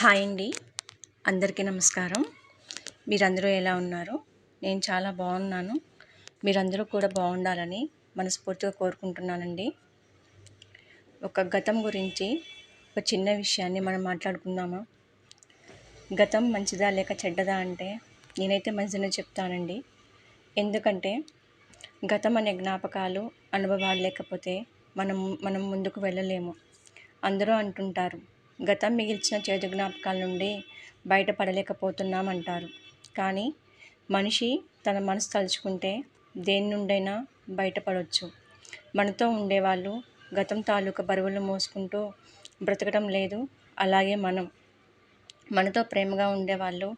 Hi అండి. అందరికీ నమస్కారం. మీరందరూ ఎలా ఉన్నారు? నేను చాలా బాగున్నాను. మీరందరూ కూడా బాగుండాలని మనస్ఫూర్తిగా కోరుకుంటున్నానండి. ఒక గతం గురించి ఒక చిన్న విషయాన్ని మనం మాట్లాడుకుందామా? గతం మంచిదా లేక చెడ్డదా అంటే నేనైతే మంచిదనే చెప్తానండి. ఎందుకంటే గతం అనే జ్ఞాపకాలు, అనుభవాలు లేకపోతే మనం మనం ముందుకు వెళ్ళలేము. అందరూ అంటుంటారు, గతం మిగిల్చిన చేదు జ్ఞాపకాల నుండి బయటపడలేకపోతున్నామంటారు. కానీ మనిషి తన మనసు తలుచుకుంటే దేని నుండైనా బయటపడవచ్చు. మనతో ఉండేవాళ్ళు గతం తాలూకా బరువులు మోసుకుంటూ బ్రతకడం లేదు. అలాగే మనతో ప్రేమగా ఉండేవాళ్ళు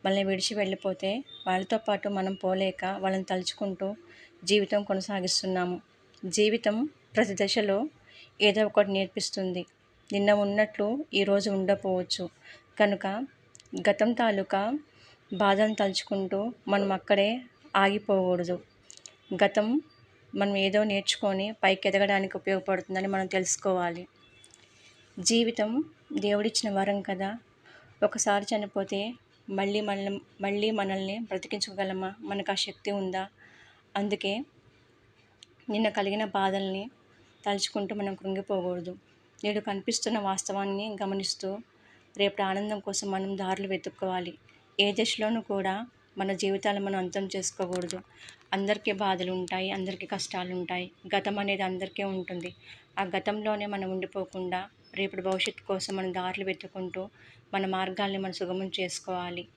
మనల్ని విడిచి వెళ్ళిపోతే వాళ్ళతో పాటు మనం పోలేక వాళ్ళని తలుచుకుంటూ జీవితం కొనసాగిస్తున్నాము. జీవితం ప్రతి దశలో ఏదో ఒకటి నేర్పిస్తుంది. నిన్న ఉన్నట్లు ఈరోజు ఉండకపోవచ్చు. కనుక గతం తాలూకా బాధను తలుచుకుంటూ మనం అక్కడే ఆగిపోకూడదు. గతం మనం ఏదో నేర్చుకొని పైకి ఎదగడానికి ఉపయోగపడుతుందని మనం తెలుసుకోవాలి. జీవితం దేవుడిచ్చిన వరం కదా. ఒకసారి చనిపోతే మళ్ళీ మనల్ని బ్రతికించగలమా? మనకు ఆ శక్తి ఉందా? అందుకే నిన్న కలిగిన బాధల్ని తలుచుకుంటూ మనం కృంగిపోకూడదు. నేడు కనిపిస్తున్న వాస్తవాన్ని గమనిస్తూ రేపటి ఆనందం కోసం మనం దారులు వెతుక్కోవాలి. ఏ దశలోనూ కూడా మన జీవితాలను మనం అంతం చేసుకోకూడదు. అందరికీ బాధలు ఉంటాయి, అందరికీ కష్టాలు ఉంటాయి. గతం అనేది అందరికీ ఉంటుంది. ఆ గతంలోనే మనం ఉండిపోకుండా రేపటి భవిష్యత్తు కోసం మనం దారులు వెతుక్కుంటూ మన మార్గాల్ని మనం సుగమం చేసుకోవాలి.